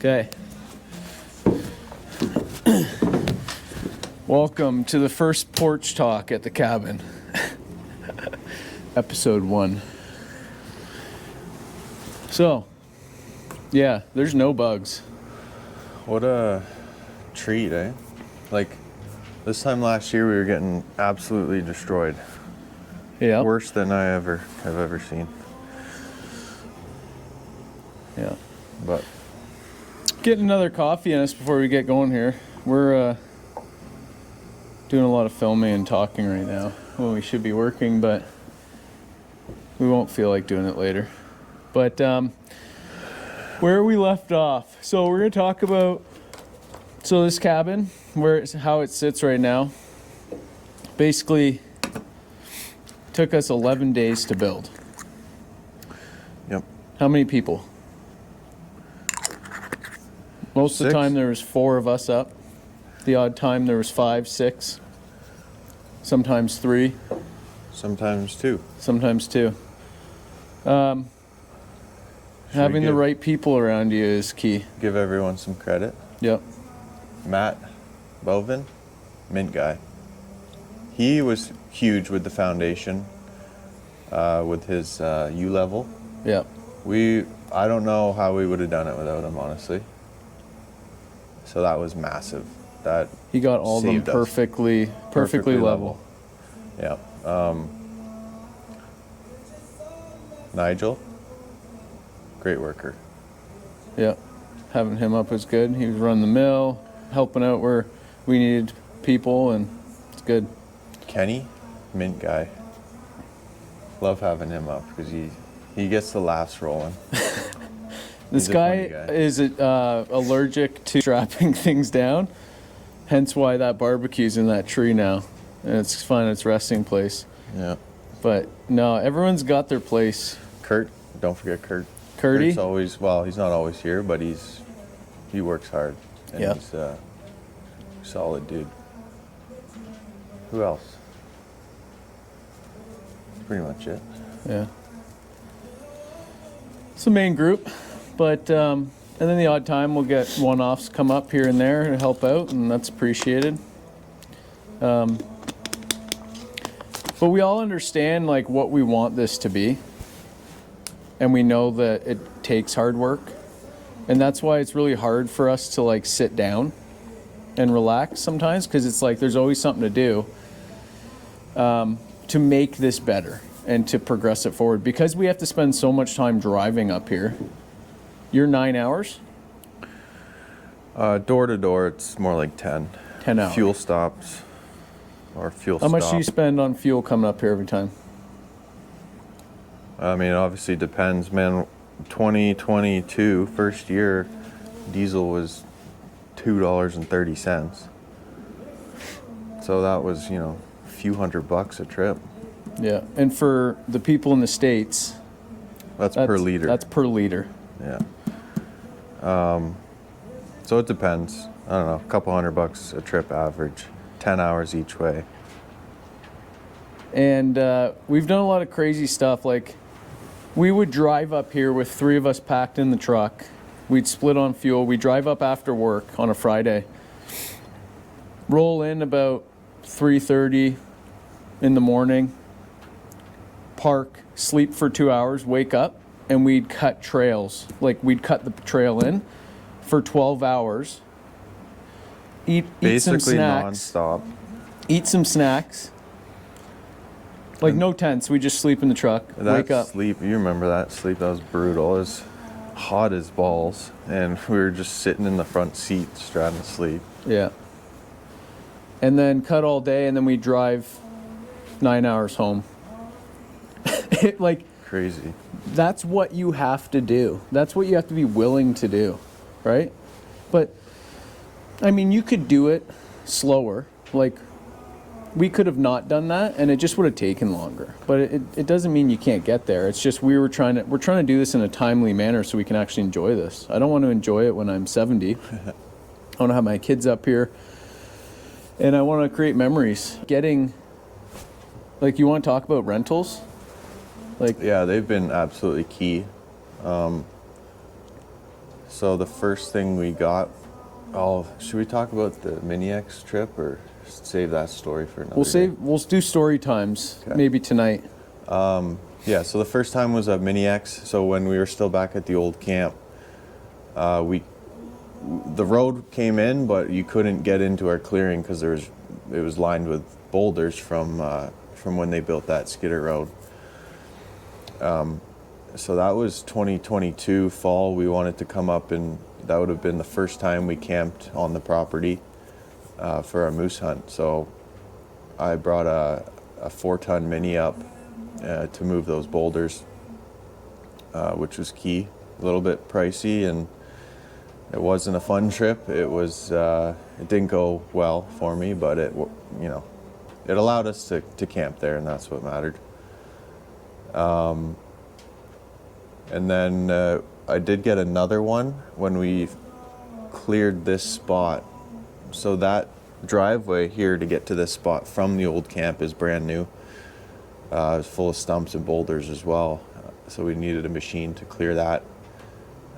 Okay. Welcome to the first porch talk at the cabin. Episode 1. So, yeah, there's no bugs. What a treat, eh? Like, this time last year we were getting absolutely destroyed. Yeah. Worse than I have ever seen. Yeah. But Get another coffee in us before we get going here. We're doing a lot of filming and talking right now when we should be working, but we won't feel like doing it later. But where we left off. So we're going to talk about this cabin, how it sits right now. Basically took us 11 days to build. yep. How many people? Most of the 6. time there was 4 of us up. The odd time there was 5, 6. Sometimes 3. Sometimes 2. Sometimes 2. Having the right people around you is key. Give everyone some credit. Yep. Matt Bovin, mint guy. He was huge with the foundation, with his U-level. Yep. I don't know how we would have done it without him, honestly. So that was massive. That He got all of them saved us. perfectly level. Yeah. Nigel, great worker. Yep. Having him up was good. He was running the mill, helping out where we needed people, and it's good. Kenny, mint guy. Love having him up because he gets the laughs rolling. This He's a guy funny guy. is allergic to strapping things down, hence why that barbecue's in that tree now. And it's fun, it's resting place. Yeah. But no, everyone's got their place. Kurt, don't forget Kurt. Kurtty? Kurt's always, well, he's not always here, but he works hard. And Yeah. he's a solid dude. Who else? Pretty much it. Yeah. It's the main group, but and then the odd time we'll get one-offs come up here and there to help out, and that's appreciated. But we all understand like what we want this to be, and we know that it takes hard work, and that's why it's really hard for us to like sit down and relax sometimes, because it's like there's always something to do to make this better and to progress it forward, because we have to spend so much time driving up here. You're 9 hours? Door to door, it's more like 10. 10 hours. Fuel stops or fuel How stop. much do you spend on fuel coming up here every time? I mean, obviously depends, man. 2022, first year, diesel was $2.30. So that was, a few $100 a trip. Yeah, and for the people in the States, That's per liter. That's per liter. Yeah. So it depends. I don't know, a couple $100 a trip average, 10 hours each way. And we've done a lot of crazy stuff. Like, we would drive up here with 3 of us packed in the truck. We'd split on fuel. We'd drive up after work on a Friday, roll in about 3:30 in the morning, park, sleep for 2 hours, wake up, and we'd cut trails. Like, we'd cut the trail in for 12 hours, eat some Basically snacks. nonstop. Eat some snacks. Like, no tents. We just sleep in the truck, wake up. Sleep, you remember that sleep? That was brutal. It was hot as balls, and we were just sitting in the front seat trying to sleep. Yeah. And then cut all day, and then we drive 9 hours home. Like, Crazy. that's what you have to do. That's what you have to be willing to do, right? But, I mean, you could do it slower. Like, we could have not done that, and it just would have taken longer. But it doesn't mean you can't get there. It's just we're trying to do this in a timely manner so we can actually enjoy this. I don't want to enjoy it when I'm 70. I want to have my kids up here, and I want to create memories. Like, you want to talk about rentals? Like, Yeah, they've been absolutely key. So the first thing we got, oh, should we talk about the Mini X trip or save that story for another day? We'll do story times maybe tonight. Yeah, so the first time was a Mini X. So when we were still back at the old camp, the road came in, but you couldn't get into our clearing because it was lined with boulders from when they built that skidder road. So that was 2022 fall. We wanted to come up, and that would have been the first time we camped on the property for our moose hunt. So I brought a 4-ton Mini up to move those boulders, which was key. A little bit pricey, and it wasn't a fun trip. It was. It didn't go well for me, but it allowed us to camp there, and that's what mattered. And then I did get another one when we cleared this spot. So that driveway here to get to this spot from the old camp is brand new. It's full of stumps and boulders as well. So we needed a machine to clear that.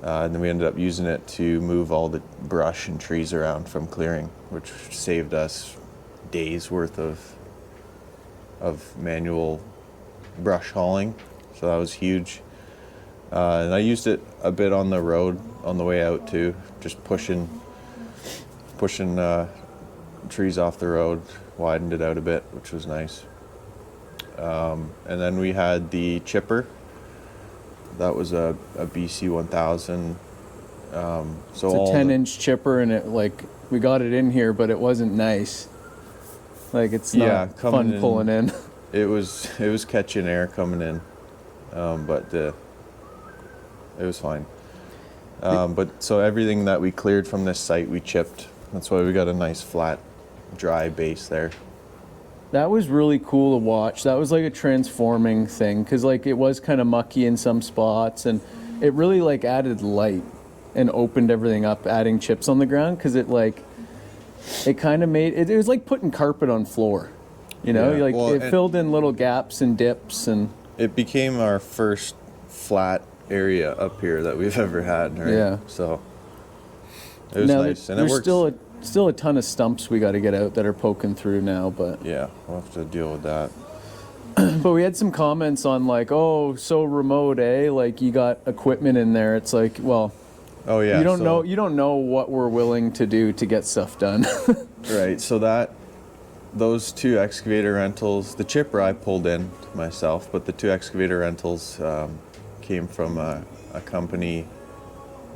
And then we ended up using it to move all the brush and trees around from clearing, which saved us days worth of manual brush hauling. So that was huge. And I used it a bit on the road on the way out too, just pushing trees off the road, widened it out a bit, which was nice. And then we had the chipper. That was a BC 1000. So It's a 10-inch chipper, and we got it in here, but it wasn't nice. Like, it's not fun pulling in. It was catching air coming in, but it was fine. But so everything that we cleared from this site, we chipped. That's why we got a nice flat, dry base there. That was really cool to watch. That was like a transforming thing, because it was kind of mucky in some spots, and it really added light and opened everything up, adding chips on the ground, because it kind of made it was like putting carpet on floor, it filled in little gaps and dips, and it became our first flat area up here that we've ever had, right? Yeah. So it was nice, and it works. Still a ton of stumps we got to get out that are poking through now, but yeah, we'll have to deal with that. But we had some comments on oh, so remote, eh? You got equipment in there. It's well, oh yeah, you don't know what we're willing to do to get stuff done. Right. So those 2 excavator rentals, the chipper I pulled in myself, but the 2 excavator rentals came from a company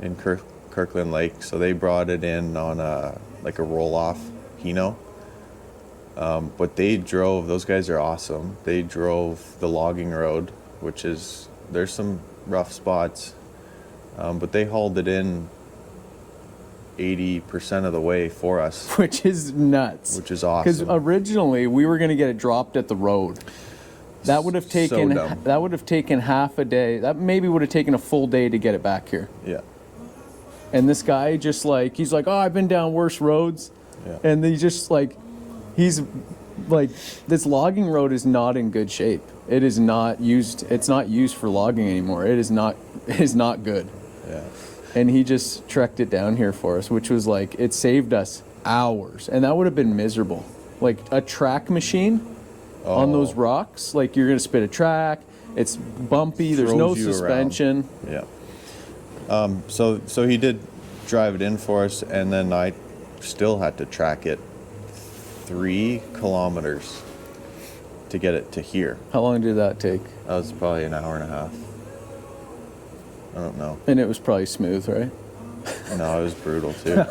in Kirkland Lake. So they brought it in on a roll-off Hino. But those guys are awesome. They drove the logging road, there's some rough spots, but they hauled it in 80% of the way for us. Which is nuts. Which is awesome. Because originally we were going to get it dropped at the road. That would have taken half a day. That maybe would have taken a full day to get it back here. Yeah. And this guy he's like, oh, I've been down worse roads. Yeah. And this logging road is not in good shape. It is not used. It's not used for logging anymore. It is not good. Yeah. And he just trekked it down here for us, which was it saved us hours. And that would have been miserable. A track machine on those rocks, you're going to spit a track. It's bumpy. There's no suspension. Around. Yeah. So he did drive it in for us, and then I still had to track it 3 kilometers to get it to here. How long did that take? That was probably an hour and a half. I don't know. And it was probably smooth, right? No, it was brutal too.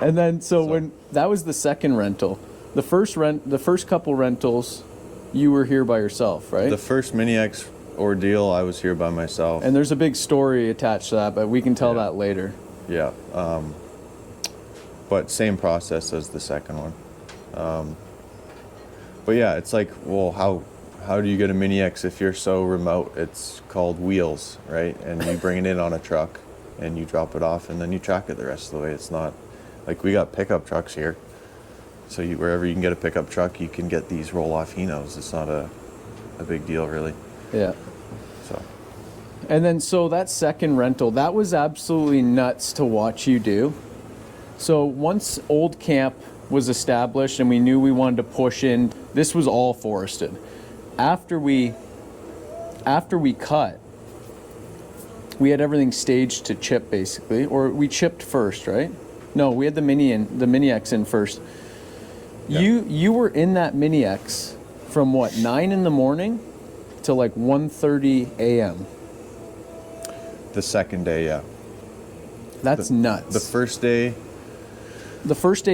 And then when that was the second rental, the first couple rentals, you were here by yourself, right? The first Mini X ordeal, I was here by myself. And there's a big story attached to that, but we can tell that later. Yeah. But same process as the second one. But yeah, it's how do you get a Mini X if you're so remote? It's called wheels, right? And you bring it in on a truck and you drop it off and then you track it the rest of the way. It's not we got pickup trucks here. So wherever you can get a pickup truck, you can get these roll-off Hinos. It's not a big deal, really. Yeah. So. And then so that second rental, that was absolutely nuts to watch you do. So once old camp was established and we knew we wanted to push in, this was all forested. After we cut, we had everything staged to chip basically, or we chipped first, right? No, we had the Mini X in first. Yeah. You were in that Mini X from what, 9 in the morning to like 1:30 a.m. The second day, yeah. That's nuts. The first day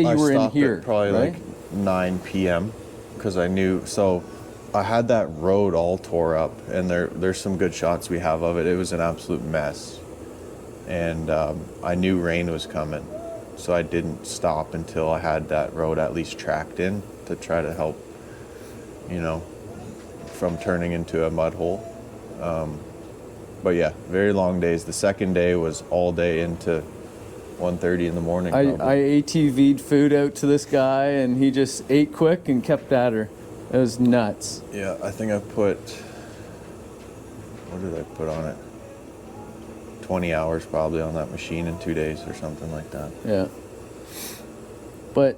you were in stopped here, at probably right? like 9 p.m. because I knew, so I had that road all tore up, and there's some good shots we have of it. It was an absolute mess, and I knew rain was coming, so I didn't stop until I had that road at least tracked in to try to help, from turning into a mud hole. But yeah, very long days. The second day was all day into 1:30 in the morning. I ATV'd food out to this guy, and he just ate quick and kept at her. It was nuts. Yeah, I think I put, what did I put on it? 20 hours probably on that machine in 2 days or something like that. Yeah. But,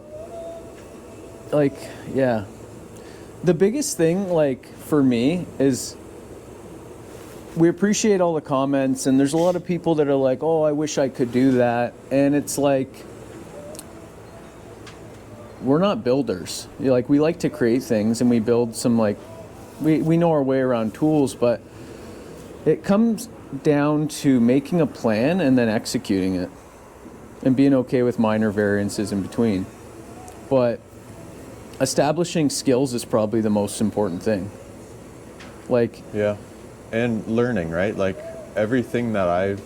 like, yeah. The biggest thing, like, for me is we appreciate all the comments, and there's a lot of people that are like, oh, I wish I could do that. And it's like, we're not builders. Like, we like to create things, and we build some, like, we know our way around tools, but it comes down to making a plan and then executing it and being okay with minor variances in between. But establishing skills is probably the most important thing. Like, Yeah. And learning, right? Like everything that I've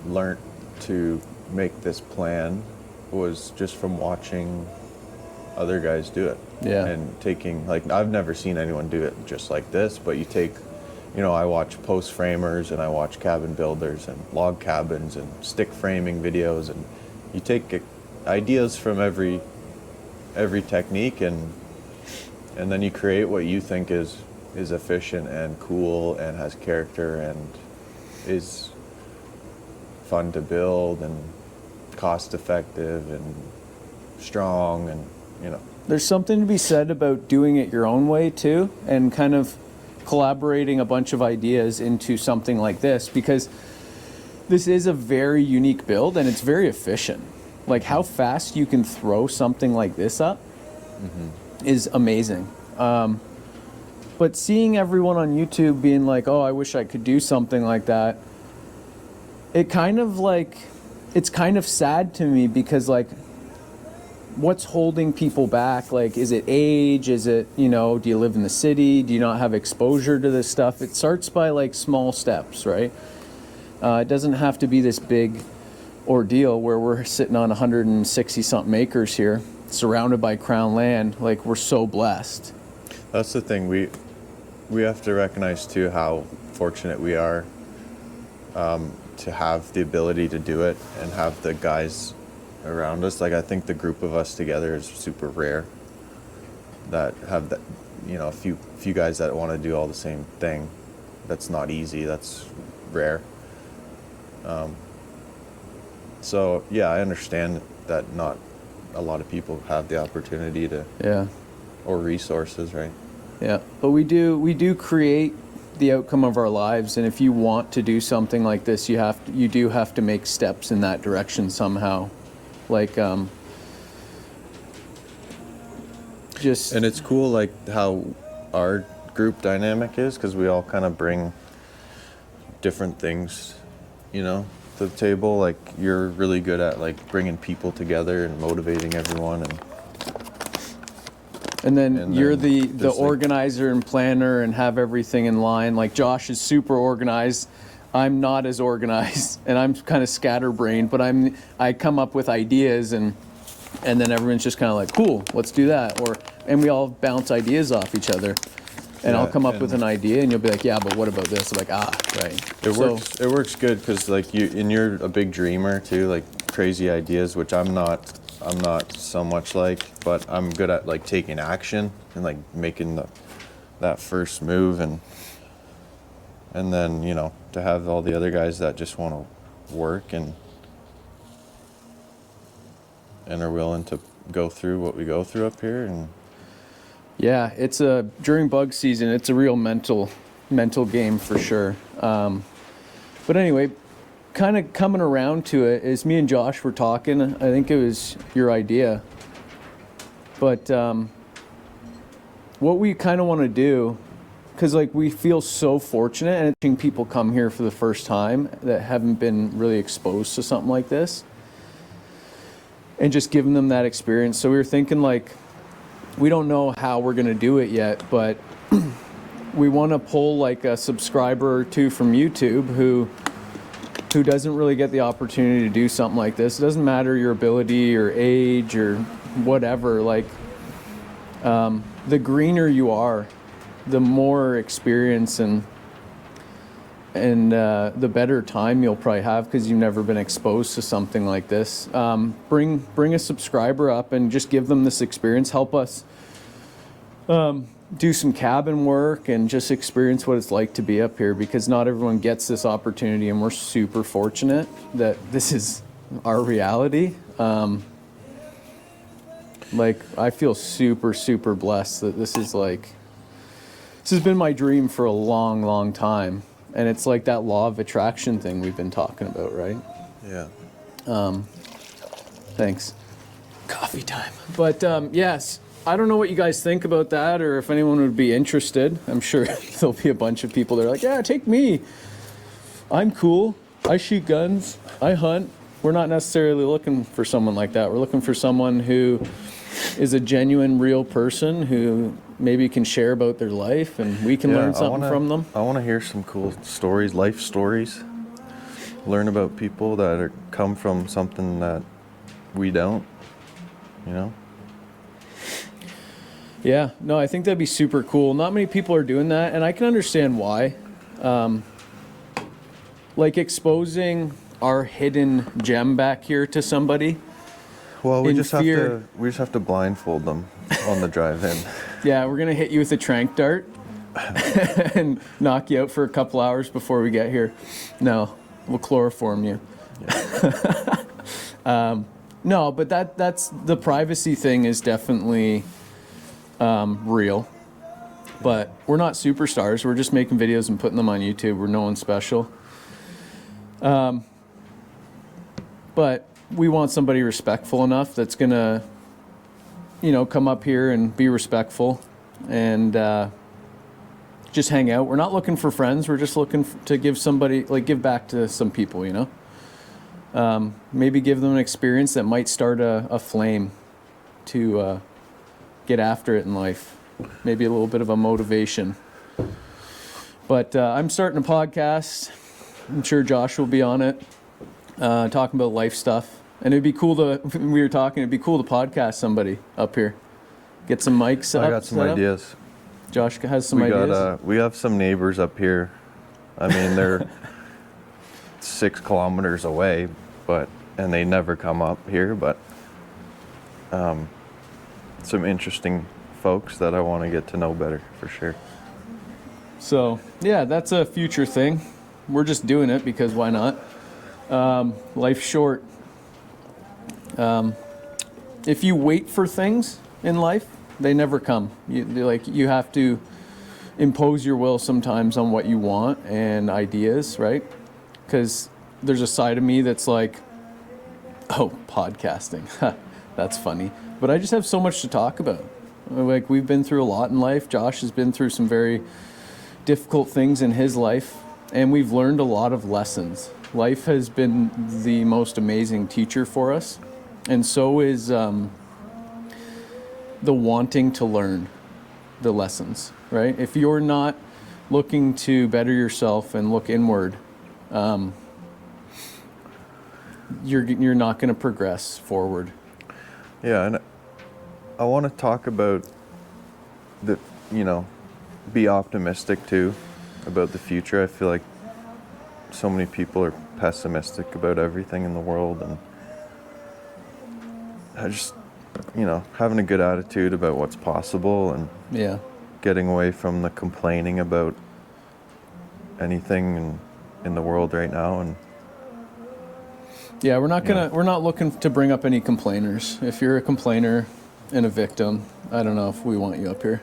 learned to make this plan was just from watching other guys do it. Yeah. And taking, like, I've never seen anyone do it just like this, but you take, I watch post framers and I watch cabin builders and log cabins and stick framing videos, and you take ideas from every technique, and then you create what you think is efficient and cool and has character and is fun to build and cost effective and strong, and there's something to be said about doing it your own way too, and kind of collaborating a bunch of ideas into something like this, because this is a very unique build and it's very efficient. Like how fast you can throw something like this up is amazing. But seeing everyone on YouTube being like, oh, I wish I could do something like that, it's kind of sad to me, because like, what's holding people back? Like, is it age? Is it, do you live in the city? Do you not have exposure to this stuff? It starts by like small steps, right? It doesn't have to be this big ordeal where we're sitting on 160 something acres here, surrounded by crown land. Like, we're so blessed. That's the thing. We have to recognize too how fortunate we are to have the ability to do it and have the guys around us. Like, I think the group of us together is super rare that have that, a few guys that want to do all the same thing. That's not easy. That's rare. So yeah, I understand that not a lot of people have the opportunity to, or resources, right? Yeah, but we do create the outcome of our lives, and if you want to do something like this, you do have to make steps in that direction somehow. Like, just... And it's cool, like, how our group dynamic is, because we all kind of bring different things, to the table. Like, you're really good at, like, bringing people together and motivating everyone, and then you're the like, organizer and planner and have everything in line. Like, Josh is super organized. I'm not as organized, and I'm kind of scatterbrained, but I come up with ideas, and then everyone's just kind of like, cool, let's do that. And we all bounce ideas off each other. And I'll come up with an idea, and you'll be like, yeah, but what about this? I'm like, right. It works good, because like you're a big dreamer too, like crazy ideas, which I'm not so much like, but I'm good at like taking action and like making that first move, and And then, you know, to have all the other guys that just want to work and are willing to go through what we go through up here. And Yeah, during bug season, it's a real mental game for sure. But anyway, kind of coming around to it is me and Josh were talking. I think it was your idea. But what we kind of want to do, because like we feel so fortunate, and seeing people come here for the first time that haven't been really exposed to something like this, and just giving them that experience. So we were thinking, like, we don't know how we're going to do it yet, but we want to pull like a subscriber or two from YouTube who doesn't really get the opportunity to do something like this. It doesn't matter your ability or age or whatever. Like, the greener you are, the more experience and the better time you'll probably have, because you've never been exposed to something like this. Bring a subscriber up and just give them this experience. Help us do some cabin work and just experience what it's like to be up here, because not everyone gets this opportunity, and we're super fortunate that this is our reality. Like, I feel super, super blessed that this has been my dream for a long, long time. And it's like that law of attraction thing we've been talking about, right? yeah. Thanks. Coffee time. But yes, I don't know what you guys think about that, or if anyone would be interested. I'm sure there'll be a bunch of people that are like, yeah, take me. I'm cool. I shoot guns. I hunt. We're not necessarily looking for someone like that. We're looking for someone who is a genuine, real person who maybe can share about their life, and we can learn something from them. I want to hear some cool stories, life stories. Learn about people that come from something that we don't, you know? Yeah, no, I think that'd be super cool. Not many people are doing that, and I can understand why. Like exposing our hidden gem back here to somebody. Well, we just have to blindfold them on the drive in. Yeah, we're gonna hit you with a tranq dart and knock you out for a couple hours before we get here. No, we'll chloroform you. Yeah. No, but that's the privacy thing is definitely real. But we're not superstars. We're just making videos and putting them on YouTube. We're no one special. But we want somebody respectful enough that's gonna, come up here and be respectful and just hang out. We're not looking for friends. We're just looking to give back to some people, maybe give them an experience that might start a flame to get after it in life. Maybe a little bit of a motivation. But I'm starting a podcast. I'm sure Josh will be on it, talking about life stuff. And it'd be cool it'd be cool to podcast somebody up here. Get some mics up. I got some ideas. Josh has some ideas. We have some neighbors up here. I mean, they're 6 kilometers away, and they never come up here, but some interesting folks that I want to get to know better for sure. So, yeah, that's a future thing. We're just doing it because why not? Life's short. If you wait for things in life, they never come. You have to impose your will sometimes on what you want and ideas, right? Because there's a side of me that's like, oh, podcasting. That's funny. But I just have so much to talk about. Like, we've been through a lot in life. Josh has been through some very difficult things in his life, and we've learned a lot of lessons. Life has been the most amazing teacher for us, and so is the wanting to learn the lessons, right? If you're not looking to better yourself and look inward, you're not going to progress forward. Yeah, and I want to talk about be optimistic too about the future. I feel like so many people are pessimistic about everything in the world, and I just, having a good attitude about what's possible and yeah, getting away from the complaining about anything in the world right now. And Yeah, we're not looking to bring up any complainers. If you're a complainer and a victim, I don't know if we want you up here.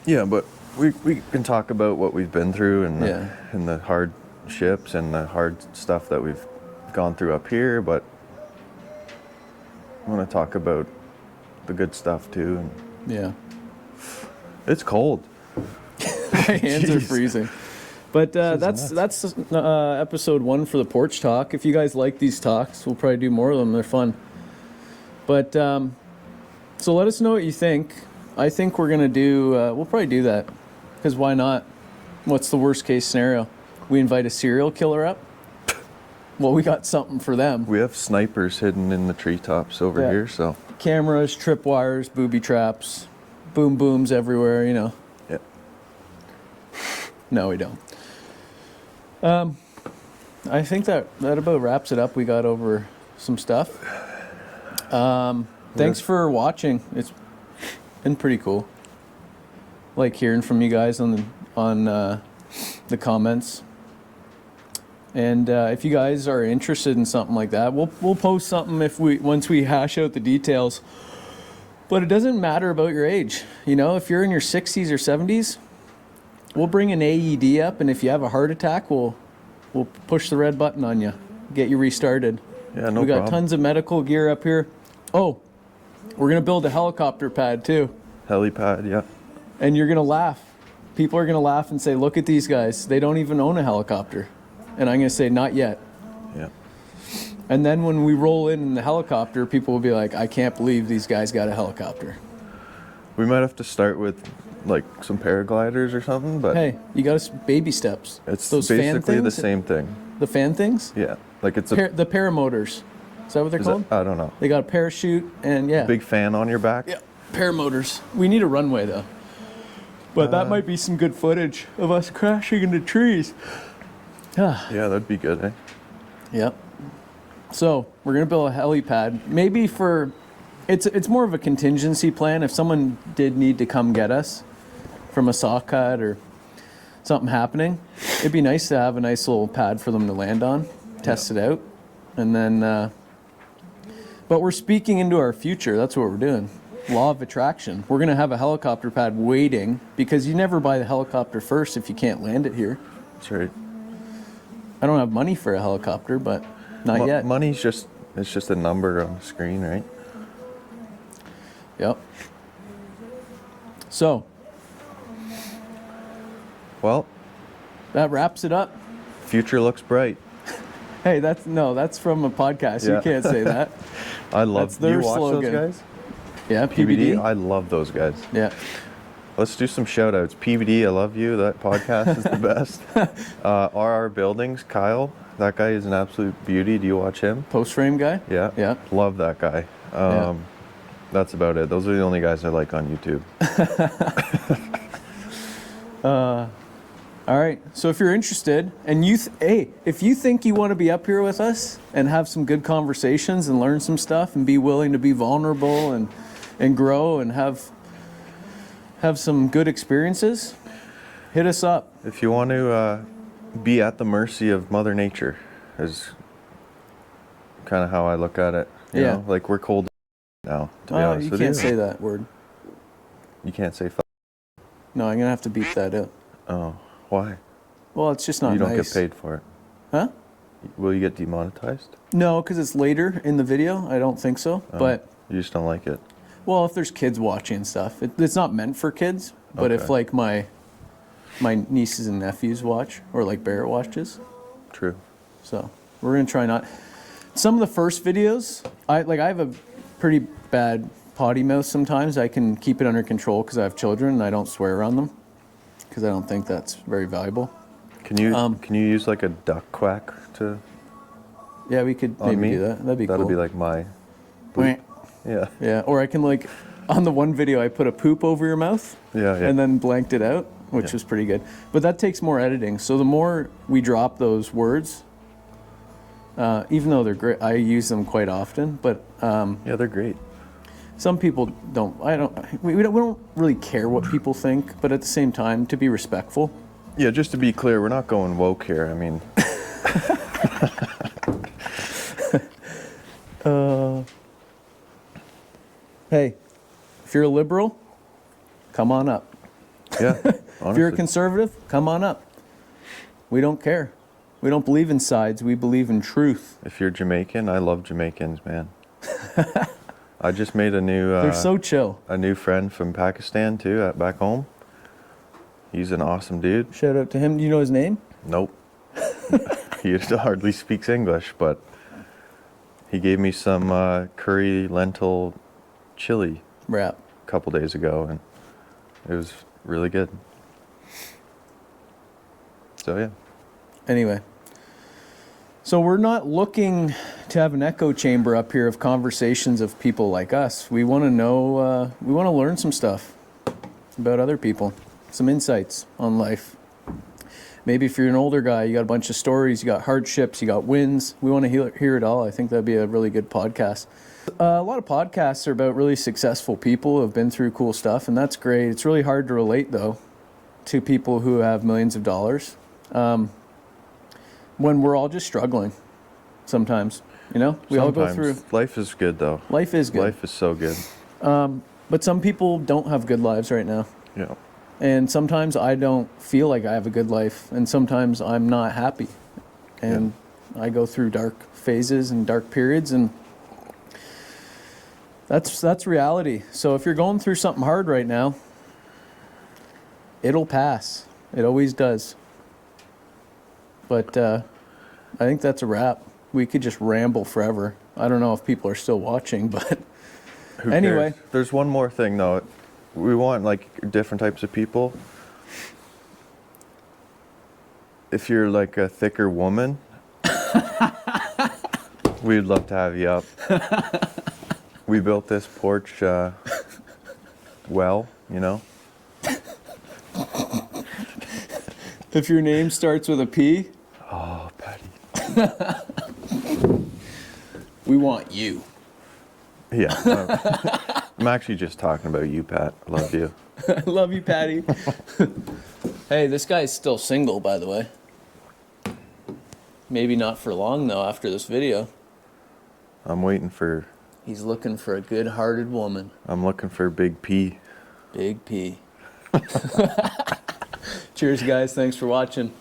yeah, but we can talk about what we've been through and Yeah. and the hardships and the hard stuff that we've gone through up here, but I want to talk about the good stuff too. And Yeah. it's cold. My hands are Jeez. freezing. But This is that's episode 1 for the Porch Talk. If you guys like these talks, we'll probably do more of them. They're fun. But so let us know what you think. I think we're gonna do. We'll probably do that because why not? What's the worst case scenario? We invite a serial killer up. Well, we got something for them. We have snipers hidden in the treetops over Yeah. here, so Cameras, tripwires, booby traps, boom booms everywhere. You know. yeah. No, we don't. I think that about wraps it up. We got over some stuff. Thanks for watching. It's been pretty cool. Like hearing from you guys on the comments. And if you guys are interested in something like that, we'll post something once we hash out the details. But it doesn't matter about your age. You know, if you're in your 60s or 70s, we'll bring an AED up, and if you have a heart attack, we'll push the red button on you, get you restarted. Yeah, no We got problem. tons of medical gear up here. Oh, we're gonna build a helicopter pad too, Helipad, yeah. and you're gonna laugh. People are gonna laugh and say, "Look at these guys. They don't even own a helicopter." And I'm gonna say, "Not yet." Yeah. And then when we roll in the helicopter, people will be like, "I can't believe these guys got a helicopter." We might have to start with like some paragliders or something, but Hey, you got baby steps. it's those fan basically the things? same thing. The fan things? Yeah. Like it's a The paramotors. Is that what they're is called? it, I don't know. They got a parachute and yeah. Big fan on your back. Yeah, paramotors. We need a runway though. But that might be some good footage of us crashing into trees. Yeah, that'd be good, eh? Yep. So we're gonna build a helipad. Maybe it's more of a contingency plan if someone did need to come get us from a saw cut or something happening. It'd be nice to have a nice little pad for them to land on, test it out, and then. But we're speaking into our future. That's what we're doing. Law of attraction. We're gonna have a helicopter pad waiting because you never buy the helicopter first if you can't land it here. That's right. I don't have money for a helicopter, but not yet. Money's it's just a number on the screen, right? Yep. So Well, that wraps it up. future looks bright. Hey, that's from a podcast. Yeah. You can't say that. I love That's their you watch slogan. those guys? Yeah, PBD, PBD. I love those guys. Yeah. Let's do some shout outs. PBD, I love you. That podcast is the best. RR Buildings, Kyle, that guy is an absolute beauty. Do you watch him? Post frame guy. Yeah. Yeah. Love that guy. Yeah. That's about it. Those are the only guys I like on YouTube. All right. So if you're interested, and if you think you want to be up here with us and have some good conversations and learn some stuff and be willing to be vulnerable and grow and have some good experiences, hit us up. If you want to be at the mercy of Mother Nature, is kind of how I look at it. You Yeah. know? Like we're cold now, to be honest You with can't you. say that word. You can't say No, I'm gonna have to beat that up. Oh, why? Well, it's just not You don't nice. get paid for it. Huh? Will you get demonetized? No, because it's later in the video. I don't think so. But You just don't like it. well, if there's kids watching and stuff, it's not meant for kids. But if Okay. like my nieces and nephews watch, or like Barrett watches, True. so we're gonna try not. Some of the first videos, I have a pretty bad potty mouth sometimes. I can keep it under control because I have children and I don't swear around them because I don't think that's very valuable. Can you use like a duck quack to Yeah, we could on maybe me? do that. That'd be That'll cool. be like my Wah. yeah. Yeah, or I can like, on the one video I put a poop over your mouth Yeah, yeah. and then blanked it out, which Yeah. was pretty good. But that takes more editing. So the more we drop those words, even though they're great, I use them quite often, but Yeah, they're great. some people don't, we don't really care what people think, but at the same time, to be respectful, Yeah, just to be clear, we're not going woke here. I mean, Hey, if you're a liberal, come on up. yeah, If you're a honestly. conservative, come on up. We don't care. We don't believe in sides. We believe in truth. If you're Jamaican, I love Jamaicans, man. I just made a new They're so chill. a new friend from Pakistan too, at back home. He's an awesome dude. Shout out to him. Do you know his name? Nope. He hardly speaks English, but he gave me some curry lentil chili Rap. a couple days ago, and it was really good. So yeah. Anyway. So we're not looking to have an echo chamber up here of conversations of people like us. We want to know, we want to learn some stuff about other people, some insights on life. Maybe if you're an older guy, you got a bunch of stories, you got hardships, you got wins. We want to hear it all. I think that'd be a really good podcast. A lot of podcasts are about really successful people who have been through cool stuff, and that's great. It's really hard to relate, though, to people who have millions of dollars when we're all just struggling sometimes. You know, we all go through. Life is good though. Life is good. Life is so good. But some people don't have good lives right now. Yeah. And sometimes I don't feel like I have a good life, and sometimes I'm not happy. And I go through dark phases and dark periods, and that's reality. So if you're going through something hard right now, it'll pass. It always does. But I think that's a wrap. We could just ramble forever. I don't know if people are still watching, but Who anyway. cares? There's one more thing though. We want like different types of people. If you're like a thicker woman, we'd love to have you up. We built this porch well, you know. If your name starts with a P, Oh, Patty. we want you. Yeah. I'm actually just talking about you, Pat. I love you. I love you, Patty. Hey, this guy's still single, by the way. Maybe not for long, though, after this video. I'm waiting for, He's looking for a good-hearted woman. I'm looking for Big P. Big P. Cheers, guys. Thanks for watching.